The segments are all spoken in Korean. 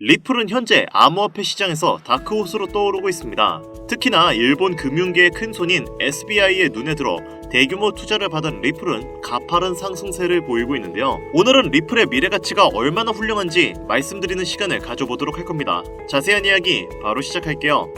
리플은 현재 암호화폐 시장에서 다크호스로 떠오르고 있습니다. 특히나 일본 금융계의 큰손인 SBI의 눈에 들어 대규모 투자를 받은 리플은 가파른 상승세를 보이고 있는데요. 오늘은 리플의 미래가치가 얼마나 훌륭한지 말씀드리는 시간을 가져보도록 할 겁니다. 자세한 이야기 바로 시작할게요.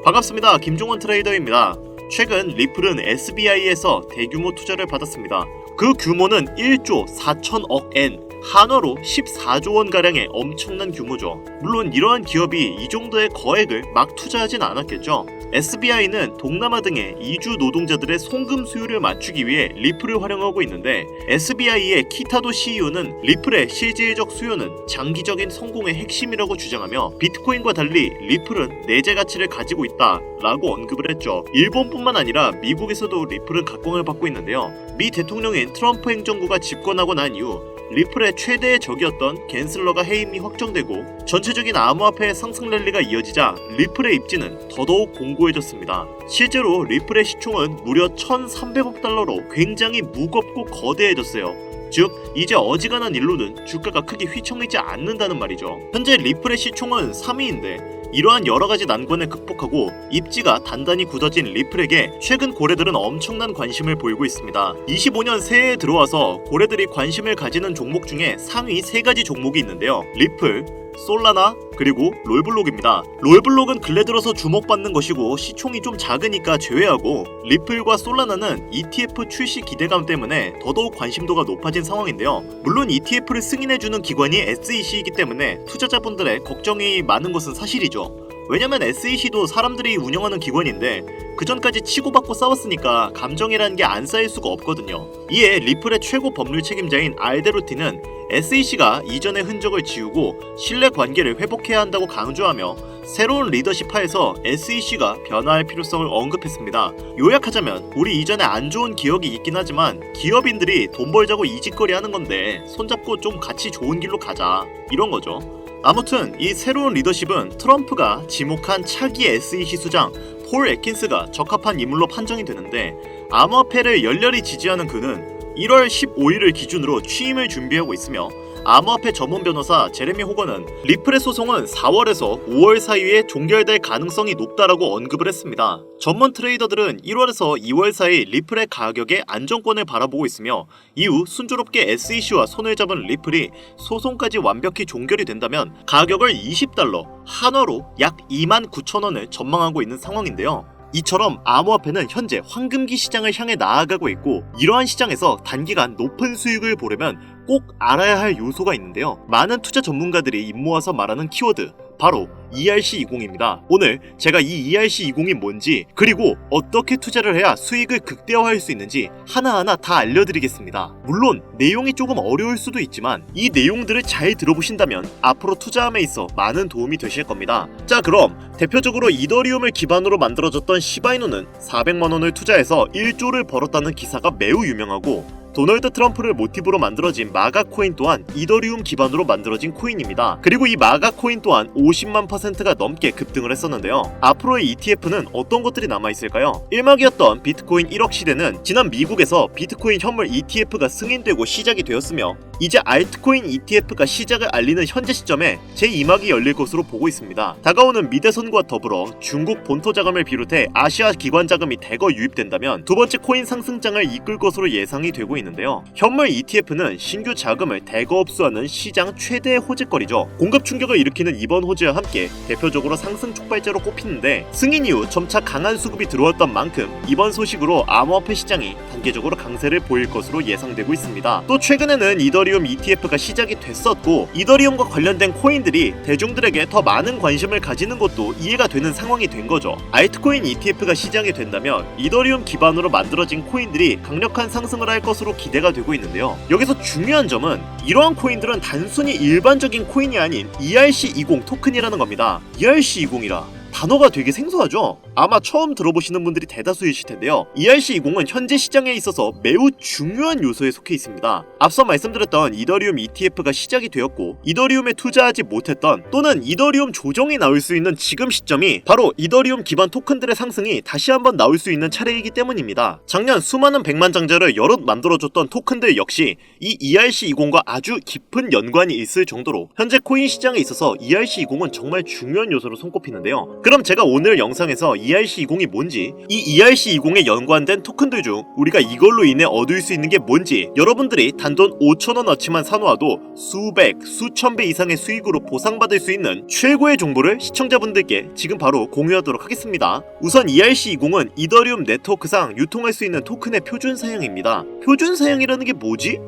반갑습니다. 김종원 트레이더입니다. 최근 리플은 SBI에서 대규모 투자를 받았습니다. 그 규모는 1조 4천억 엔, 한화로 14조 원가량의 엄청난 규모죠. 물론 이러한 기업이 이 정도의 거액을 막 투자하진 않았겠죠. SBI는 동남아 등의 이주 노동자들의 송금 수요를 맞추기 위해 리플을 활용하고 있는데, SBI의 키타도 CEO는 리플의 실질적 수요는 장기적인 성공의 핵심이라고 주장하며 비트코인과 달리 리플은 내재 가치를 가지고 있다라고 언급을 했죠. 일본뿐만 아니라 미국에서도 리플은 각광을 받고 있는데요. 미 대통령인 트럼프 행정부가 집권하고 난 이후 리플의 최대의 적이었던 갠슬러가 해임이 확정되고 전체적인 암호화폐의 상승 랠리가 이어지자 리플의 입지는 더더욱 공고해졌습니다. 실제로 리플의 시총은 무려 1,300억 달러로 굉장히 무겁고 거대해졌어요. 즉, 이제 어지간한 일로는 주가가 크게 휘청이지 않는다는 말이죠. 현재 리플의 시총은 3위인데 이러한 여러가지 난관을 극복하고 입지가 단단히 굳어진 리플에게 최근 고래들은 엄청난 관심을 보이고 있습니다. 25년 새해에 들어와서 고래들이 관심을 가지는 종목 중에 상위 3가지 종목이 있는데요. 리플, 솔라나, 그리고 롤블록입니다. 롤블록은 근래 들어서 주목받는 것이고 시총이 좀 작으니까 제외하고, 리플과 솔라나는 ETF 출시 기대감 때문에 더더욱 관심도가 높아진 상황인데요. 물론 ETF를 승인해주는 기관이 SEC이기 때문에 투자자분들의 걱정이 많은 것은 사실이죠. 왜냐면 SEC도 사람들이 운영하는 기관인데 그전까지 치고받고 싸웠으니까 감정이라는 게 안 쌓일 수가 없거든요. 이에 리플의 최고 법률 책임자인 알데로티는 SEC가 이전의 흔적을 지우고 신뢰 관계를 회복해야 한다고 강조하며 새로운 리더십 하에서 SEC가 변화할 필요성을 언급했습니다. 요약하자면 우리 이전에 안 좋은 기억이 있긴 하지만 기업인들이 돈 벌자고 이짓거리 하는 건데 손잡고 좀 같이 좋은 길로 가자, 이런 거죠. 아무튼 이 새로운 리더십은 트럼프가 지목한 차기 SEC 수장 폴 애킨스가 적합한 인물로 판정이 되는데, 암호화폐를 열렬히 지지하는 그는 1월 15일을 기준으로 취임을 준비하고 있으며, 암호화폐 전문 변호사 제레미 호건은 리플의 소송은 4월에서 5월 사이에 종결될 가능성이 높다라고 언급을 했습니다. 전문 트레이더들은 1월에서 2월 사이 리플의 가격의 안정권을 바라보고 있으며, 이후 순조롭게 SEC와 손을 잡은 리플이 소송까지 완벽히 종결이 된다면 가격을 20달러, 한화로 약 29,000원을 전망하고 있는 상황인데요. 이처럼 암호화폐는 현재 황금기 시장을 향해 나아가고 있고, 이러한 시장에서 단기간 높은 수익을 보려면 꼭 알아야 할 요소가 있는데요. 많은 투자 전문가들이 입모아서 말하는 키워드, 바로 ERC20입니다. 오늘 제가 이 ERC20이 뭔지, 그리고 어떻게 투자를 해야 수익을 극대화할 수 있는지 하나하나 다 알려드리겠습니다. 물론 내용이 조금 어려울 수도 있지만 이 내용들을 잘 들어보신다면 앞으로 투자함에 있어 많은 도움이 되실 겁니다. 자, 그럼 대표적으로 이더리움을 기반으로 만들어졌던 시바이노는 400만원을 투자해서 1조를 벌었다는 기사가 매우 유명하고, 도널드 트럼프를 모티브로 만들어진 마가 코인 또한 이더리움 기반으로 만들어진 코인입니다. 그리고 이 마가 코인 또한 50만 %가 넘게 급등을 했었는데요. 앞으로의 ETF는 어떤 것들이 남아있을까요? 일막이었던 비트코인 1억 시대는 지난 미국에서 비트코인 현물 ETF가 승인되고 시작이 되었으며, 이제 알트코인 ETF가 시작을 알리는 현재 시점에 제2막이 열릴 것으로 보고 있습니다. 다가오는 미대선과 더불어 중국 본토 자금을 비롯해 아시아 기관 자금이 대거 유입된다면 두 번째 코인 상승장을 이끌 것으로 예상이 되고 있는데요. 현물 ETF는 신규 자금을 대거 흡수하는 시장 최대의 호재거리죠. 공급 충격을 일으키는 이번 호재와 함께 대표적으로 상승 촉발제로 꼽히는데, 승인 이후 점차 강한 수급이 들어왔던 만큼 이번 소식으로 암호화폐 시장이 단계적으로 강세를 보일 것으로 예상되고 있습니다. 또 최근에는 이더리움 ETF가 시작이 됐었고, 이더리움과 관련된 코인들이 대중들에게 더 많은 관심을 가지는 것도 이해가 되는 상황이 된 거죠. 알트코인 ETF가 시작이 된다면 이더리움 기반으로 만들어진 코인들이 강력한 상승을 할 것으로 기대가 되고 있는데요. 여기서 중요한 점은 이러한 코인들은 단순히 일반적인 코인이 아닌 ERC20 토큰이라는 겁니다. ERC20이라 단어가 되게 생소하죠? 아마 처음 들어보시는 분들이 대다수이실 텐데요. ERC20은 현재 시장에 있어서 매우 중요한 요소에 속해 있습니다. 앞서 말씀드렸던 이더리움 ETF가 시작이 되었고 이더리움에 투자하지 못했던 또는 이더리움 조정이 나올 수 있는 지금 시점이 바로 이더리움 기반 토큰들의 상승이 다시 한번 나올 수 있는 차례이기 때문입니다. 작년 수많은 백만장자를 여럿 만들어줬던 토큰들 역시 이 ERC20과 아주 깊은 연관이 있을 정도로 현재 코인 시장에 있어서 ERC20은 정말 중요한 요소로 손꼽히는데요. 그럼 제가 오늘 영상에서 ERC20이 뭔지, 이 ERC20에 연관된 토큰들 중 우리가 이걸로 인해 얻을 수 있는 게 뭔지, 여러분들이 단돈 5,000원어치만 사놓아도 수백, 수천 배 이상의 수익으로 보상받을 수 있는 최고의 정보를 시청자분들께 지금 바로 공유하도록 하겠습니다. 우선 ERC20은 이더리움 네트워크상 유통할 수 있는 토큰의 표준 사양입니다. 표준 사양이라는 게 뭐지?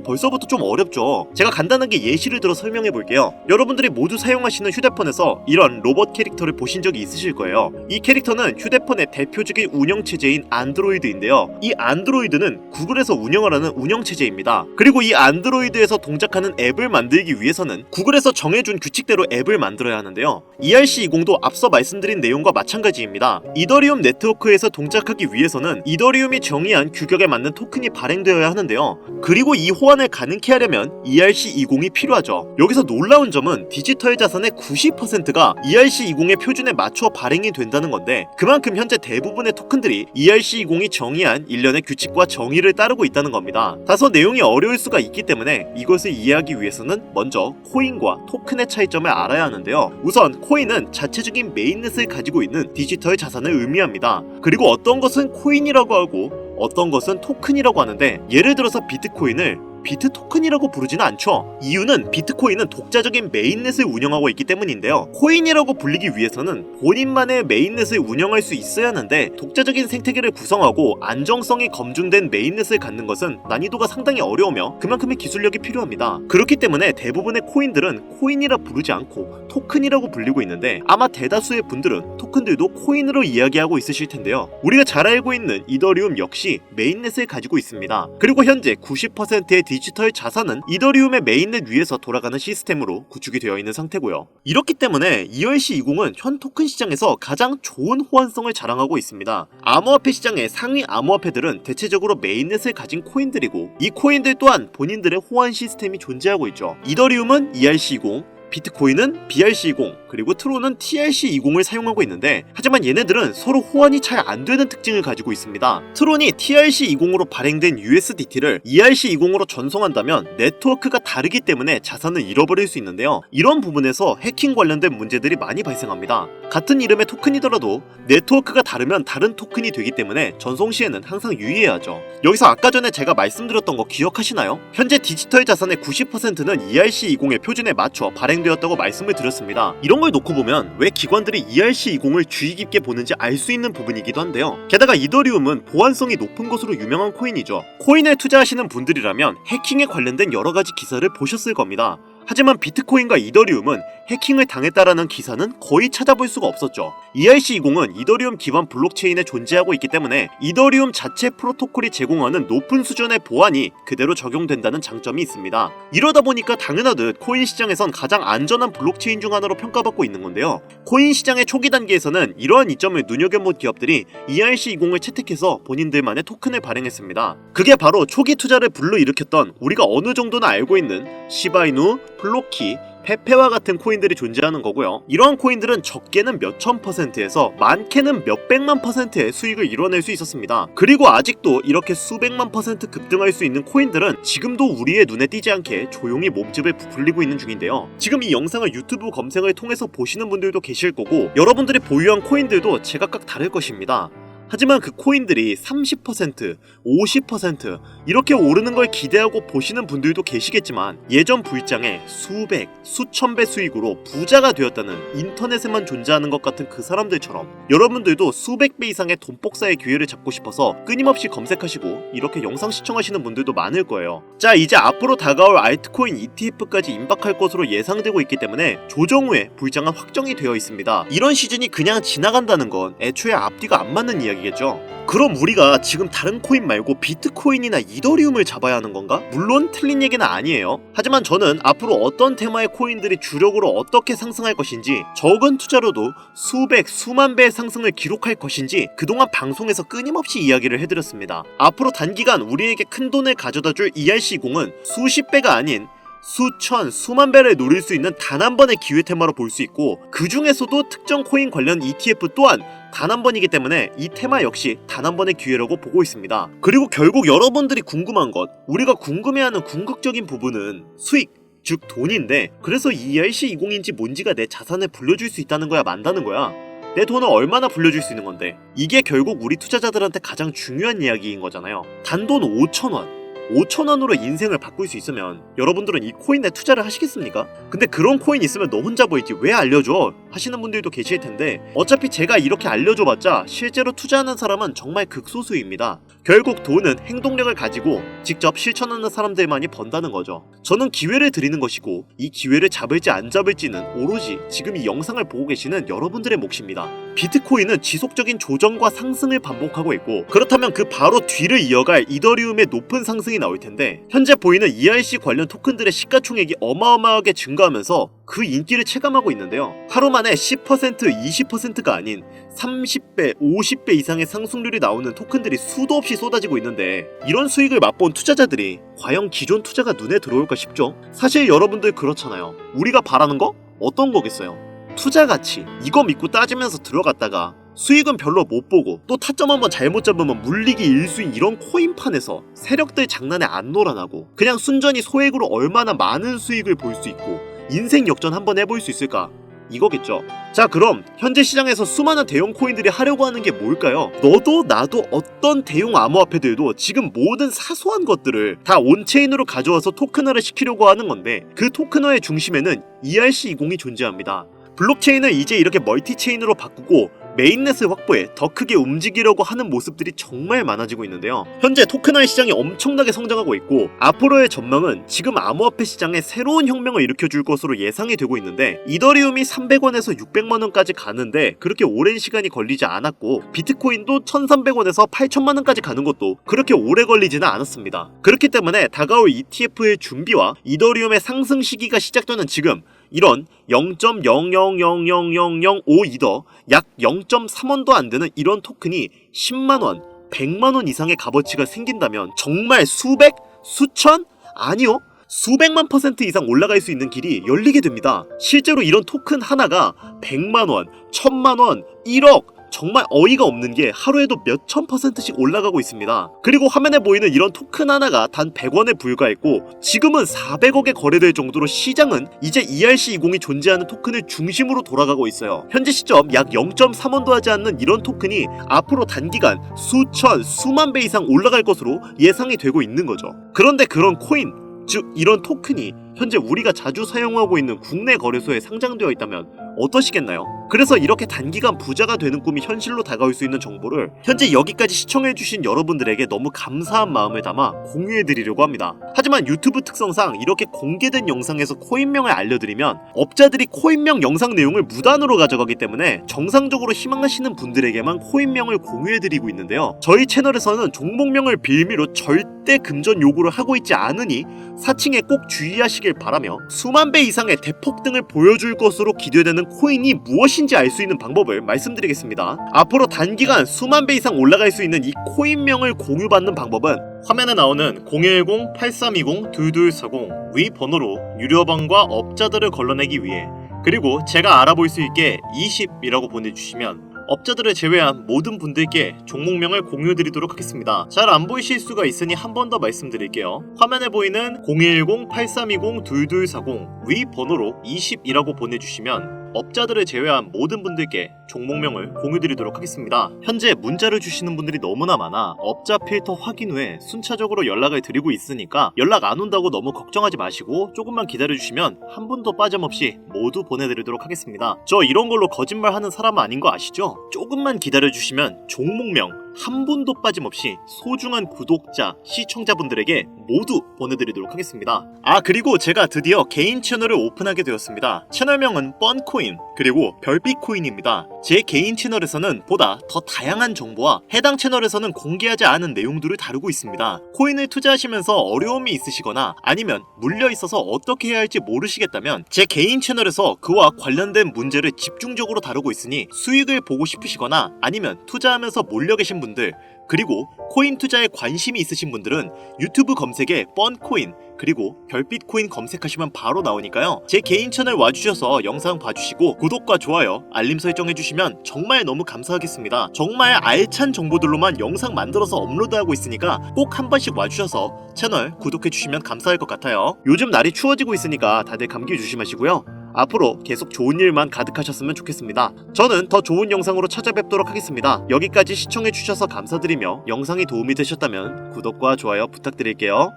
벌써부터 좀 어렵죠. 제가 간단하게 예시를 들어 설명해 볼게요. 여러분들이 모두 사용하시는 휴대폰에서 이런 로봇 캐릭터를 보신 적이 있으실 거예요. 이 캐릭터는 휴대폰의 대표적인 운영체제인 안드로이드인데요. 이 안드로이드는 구글에서 운영을 하는 운영체제입니다. 그리고 이 안드로이드에서 동작하는 앱을 만들기 위해서는 구글에서 정해준 규칙대로 앱을 만들어야 하는데요. ERC20도 앞서 말씀드린 내용과 마찬가지입니다. 이더리움 네트워크에서 동작하기 위해서는 이더리움이 정의한 규격에 맞는 토큰이 발행되어야 하는데요. 그리고 이 호환을 가능케 하려면 ERC20이 필요하죠. 여기서 놀라운 점은 디지털 자산의 90%가 ERC20의 표준에 맞춰 발행이 된다는 건데 그만큼 현재 대부분의 토큰들이 ERC20이 정의한 일련의 규칙과 정의를 따르고 있다는 겁니다. 다소 내용이 어려울 수가 있기 때문에 이것을 이해하기 위해서는 먼저 코인과 토큰의 차이점을 알아야 하는데요. 우선 코인은 자체적인 메인넷을 가지고 있는 디지털 자산을 의미합니다. 그리고 어떤 것은 코인이라고 하고 어떤 것은 토큰이라고 하는데 예를 들어서 비트코인을 비트 토큰이라고 부르지는 않죠. 이유는 비트코인은 독자적인 메인넷을 운영하고 있기 때문인데요. 코인이라고 불리기 위해서는 본인만의 메인넷을 운영할 수 있어야 하는데 독자적인 생태계를 구성하고 안정성이 검증된 메인넷을 갖는 것은 난이도가 상당히 어려우며 그만큼의 기술력이 필요합니다. 그렇기 때문에 대부분의 코인들은 코인이라 부르지 않고 토큰이라고 불리고 있는데 아마 대다수의 분들은 토큰들도 코인으로 이야기하고 있으실 텐데요. 우리가 잘 알고 있는 이더리움 역시 메인넷을 가지고 있습니다. 그리고 현재 90%의 디지털 자산은 이더리움의 메인넷 위에서 돌아가는 시스템으로 구축이 되어 있는 상태고요. 이렇기 때문에 ERC20은 현 토큰 시장에서 가장 좋은 호환성을 자랑하고 있습니다. 암호화폐 시장의 상위 암호화폐들은 대체적으로 메인넷을 가진 코인들이고 이 코인들 또한 본인들의 호환 시스템이 존재하고 있죠. 이더리움은 ERC20, 비트코인은 BRC20, 그리고 트론은 TRC20을 사용하고 있는데 하지만 얘네들은 서로 호환이 잘 안되는 특징을 가지고 있습니다. 트론이 TRC20으로 발행된 USDT를 ERC20으로 전송한다면 네트워크가 다르기 때문에 자산을 잃어버릴 수 있는데요. 이런 부분에서 해킹 관련된 문제들이 많이 발생합니다. 같은 이름의 토큰이더라도 네트워크가 다르면 다른 토큰이 되기 때문에 전송 시에는 항상 유의해야 하죠. 여기서 아까 전에 제가 말씀드렸던 거 기억하시나요? 현재 디지털 자산의 90%는 ERC20의 표준에 맞춰 발행되었다고 말씀을 드렸습니다. 이런 걸 놓고 보면 왜 기관들이 ERC20을 주의 깊게 보는지 알 수 있는 부분이기도 한데요. 게다가 이더리움은 보안성이 높은 것으로 유명한 코인이죠. 코인에 투자하시는 분들이라면 해킹에 관련된 여러 가지 기사를 보셨을 겁니다. 하지만 비트코인과 이더리움은 해킹을 당했다라는 기사는 거의 찾아볼 수가 없었죠. ERC20은 이더리움 기반 블록체인에 존재하고 있기 때문에 이더리움 자체 프로토콜이 제공하는 높은 수준의 보안이 그대로 적용된다는 장점이 있습니다. 이러다 보니까 당연하듯 코인 시장에선 가장 안전한 블록체인 중 하나로 평가받고 있는 건데요. 코인 시장의 초기 단계에서는 이러한 이점을 눈여겨본 기업들이 ERC20을 채택해서 본인들만의 토큰을 발행했습니다. 그게 바로 초기 투자를 불러일으켰던 우리가 어느 정도는 알고 있는 시바이누, 플로키, 페페와 같은 코인들이 존재하는 거고요. 이러한 코인들은 적게는 몇천 %에서 많게는 몇백만 %의 수익을 이뤄낼 수 있었습니다. 그리고 아직도 이렇게 수백만 % 급등할 수 있는 코인들은 지금도 우리의 눈에 띄지 않게 조용히 몸집을 부풀리고 있는 중인데요. 지금 이 영상을 유튜브 검색을 통해서 보시는 분들도 계실 거고 여러분들이 보유한 코인들도 제각각 다를 것입니다. 하지만 그 코인들이 30%, 50% 이렇게 오르는 걸 기대하고 보시는 분들도 계시겠지만 예전 불장에 수백, 수천 배 수익으로 부자가 되었다는 인터넷에만 존재하는 것 같은 그 사람들처럼 여러분들도 수백 배 이상의 돈복사의 기회를 잡고 싶어서 끊임없이 검색하시고 이렇게 영상 시청하시는 분들도 많을 거예요. 자, 이제 앞으로 다가올 알트코인 ETF까지 임박할 것으로 예상되고 있기 때문에 조정 후에 불장은 확정이 되어 있습니다. 이런 시즌이 그냥 지나간다는 건 애초에 앞뒤가 안 맞는 이야기 이야기겠죠. 그럼 우리가 지금 다른 코인 말고 비트코인이나 이더리움을 잡아야 하는 건가? 물론 틀린 얘기는 아니에요. 하지만 저는 앞으로 어떤 테마의 코인들이 주력으로 어떻게 상승할 것인지, 적은 투자로도 수백, 수만 배의 상승을 기록할 것인지 그동안 방송에서 끊임없이 이야기를 해드렸습니다. 앞으로 단기간 우리에게 큰 돈을 가져다줄 ERC20은 수십 배가 아닌 수천, 수만 배를 노릴 수 있는 단 한 번의 기회 테마로 볼 수 있고, 그 중에서도 특정 코인 관련 ETF 또한 단 한 번이기 때문에 이 테마 역시 단 한 번의 기회라고 보고 있습니다. 그리고 결국 여러분들이 궁금한 것, 우리가 궁금해하는 궁극적인 부분은 수익, 즉 돈인데, 그래서 ERC20인지 뭔지가 내 자산을 불려줄 수 있다는 거야, 만다는 거야? 내 돈을 얼마나 불려줄 수 있는 건데? 이게 결국 우리 투자자들한테 가장 중요한 이야기인 거잖아요. 단돈 5,000원 5,000원으로 인생을 바꿀 수 있으면 여러분들은 이 코인에 투자를 하시겠습니까? 근데 그런 코인 있으면 너 혼자 보이지 왜 알려줘? 하시는 분들도 계실 텐데, 어차피 제가 이렇게 알려줘봤자 실제로 투자하는 사람은 정말 극소수입니다. 결국 돈은 행동력을 가지고 직접 실천하는 사람들만이 번다는 거죠. 저는 기회를 드리는 것이고, 이 기회를 잡을지 안 잡을지는 오로지 지금 이 영상을 보고 계시는 여러분들의 몫입니다. 비트코인은 지속적인 조정과 상승을 반복하고 있고, 그렇다면 그 바로 뒤를 이어갈 이더리움의 높은 상승이 나올 텐데, 현재 보이는 ERC 관련 토큰들의 시가총액이 어마어마하게 증가하면서 그 인기를 체감하고 있는데요. 하루 만에 10%, 20%가 아닌 30배, 50배 이상의 상승률이 나오는 토큰들이 수도 없이 쏟아지고 있는데, 이런 수익을 맛본 투자자들이 과연 기존 투자가 눈에 들어올까 싶죠? 사실 여러분들 그렇잖아요. 우리가 바라는 거? 어떤 거겠어요? 투자 가치, 이거 믿고 따지면서 들어갔다가 수익은 별로 못 보고 또 타점 한번 잘못 잡으면 물리기 일수인 이런 코인판에서 세력들 장난에 안 놀아나고 그냥 순전히 소액으로 얼마나 많은 수익을 볼 수 있고 인생 역전 한번 해볼 수 있을까? 이거겠죠. 자, 그럼 현재 시장에서 수많은 대형 코인들이 하려고 하는 게 뭘까요? 너도 나도 어떤 대형 암호화폐들도 지금 모든 사소한 것들을 다 온체인으로 가져와서 토큰화를 시키려고 하는 건데, 그 토큰화의 중심에는 ERC20이 존재합니다. 블록체인을 이제 이렇게 멀티체인으로 바꾸고 메인넷을 확보해 더 크게 움직이려고 하는 모습들이 정말 많아지고 있는데요. 현재 토큰화의 시장이 엄청나게 성장하고 있고, 앞으로의 전망은 지금 암호화폐 시장에 새로운 혁명을 일으켜줄 것으로 예상이 되고 있는데, 이더리움이 300원에서 600만원까지 가는데 그렇게 오랜 시간이 걸리지 않았고, 비트코인도 1300원에서 8000만원까지 가는 것도 그렇게 오래 걸리지는 않았습니다. 그렇기 때문에 다가올 ETF의 준비와 이더리움의 상승 시기가 시작되는 지금, 이런 0.0000005이더 약 0.3원도 안 되는 이런 토큰이 10만원, 100만원 이상의 값어치가 생긴다면 정말 수백, 수천? 아니요, 수백만 % 이상 올라갈 수 있는 길이 열리게 됩니다. 실제로 이런 토큰 하나가 100만원, 1000만원, 1억, 정말 어이가 없는 게 하루에도 몇천 %씩 올라가고 있습니다. 그리고 화면에 보이는 이런 토큰 하나가 단 100원에 불과했고, 지금은 400억에 거래될 정도로 시장은 이제 ERC20이 존재하는 토큰을 중심으로 돌아가고 있어요. 현재 시점 약 0.3원도 하지 않는 이런 토큰이 앞으로 단기간 수천, 수만 배 이상 올라갈 것으로 예상이 되고 있는 거죠. 그런데 그런 코인, 즉 이런 토큰이 현재 우리가 자주 사용하고 있는 국내 거래소에 상장되어 있다면 어떠시겠나요? 그래서 이렇게 단기간 부자가 되는 꿈이 현실로 다가올 수 있는 정보를 현재 여기까지 시청해주신 여러분들에게 너무 감사한 마음을 담아 공유해드리려고 합니다. 하지만 유튜브 특성상 이렇게 공개된 영상에서 코인명을 알려드리면 업자들이 코인명 영상 내용을 무단으로 가져가기 때문에 정상적으로 희망하시는 분들에게만 코인명을 공유해드리고 있는데요. 저희 채널에서는 종목명을 빌미로 절대 금전 요구를 하고 있지 않으니 사칭에 꼭 주의하시길 바라며, 수만 배 이상의 대폭등을 보여줄 것으로 기대되는 코인이 무엇인지 알 수 있는 방법을 말씀드리겠습니다. 앞으로 단기간 수만 배 이상 올라갈 수 있는 이 코인명을 공유받는 방법은 화면에 나오는 010-8320-2240 위 번호로 유료방과 업자들을 걸러내기 위해, 그리고 제가 알아볼 수 있게 20이라고 보내주시면 업자들을 제외한 모든 분들께 종목명을 공유드리도록 하겠습니다. 잘 안 보이실 수가 있으니 한 번 더 말씀드릴게요. 화면에 보이는 010-8320-2240 위 번호로 20이라고 보내주시면 업자들을 제외한 모든 분들께 종목명을 공유드리도록 하겠습니다. 현재 문자를 주시는 분들이 너무나 많아 업자 필터 확인 후에 순차적으로 연락을 드리고 있으니까 연락 안 온다고 너무 걱정하지 마시고 조금만 기다려주시면 한 분도 빠짐없이 모두 보내드리도록 하겠습니다. 저 이런 걸로 거짓말하는 사람 아닌 거 아시죠? 조금만 기다려주시면 종목명 한 분도 빠짐없이 소중한 구독자, 시청자분들에게 모두 보내드리도록 하겠습니다. 그리고 제가 드디어 개인 채널을 오픈하게 되었습니다. 채널명은 뻔코인, 그리고 별빛 코인입니다. 제 개인 채널에서는 보다 더 다양한 정보와 해당 채널에서는 공개하지 않은 내용들을 다루고 있습니다. 코인을 투자하시면서 어려움이 있으시거나 아니면 물려 있어서 어떻게 해야 할지 모르시겠다면 제 개인 채널에서 그와 관련된 문제를 집중적으로 다루고 있으니 수익을 보고 싶으시거나 아니면 투자하면서 몰려 계신 분들, 그리고 코인 투자에 관심이 있으신 분들은 유튜브 검색에 뻔코인 그리고 별빛 코인 검색하시면 바로 나오니까요. 제 개인 채널 와주셔서 영상 봐주시고 구독과 좋아요, 알림 설정해주시면 정말 너무 감사하겠습니다. 정말 알찬 정보들로만 영상 만들어서 업로드하고 있으니까 꼭 한 번씩 와주셔서 채널 구독해주시면 감사할 것 같아요. 요즘 날이 추워지고 있으니까 다들 감기 조심하시고요. 앞으로 계속 좋은 일만 가득하셨으면 좋겠습니다. 저는 더 좋은 영상으로 찾아뵙도록 하겠습니다. 여기까지 시청해주셔서 감사드리며 영상이 도움이 되셨다면 구독과 좋아요 부탁드릴게요.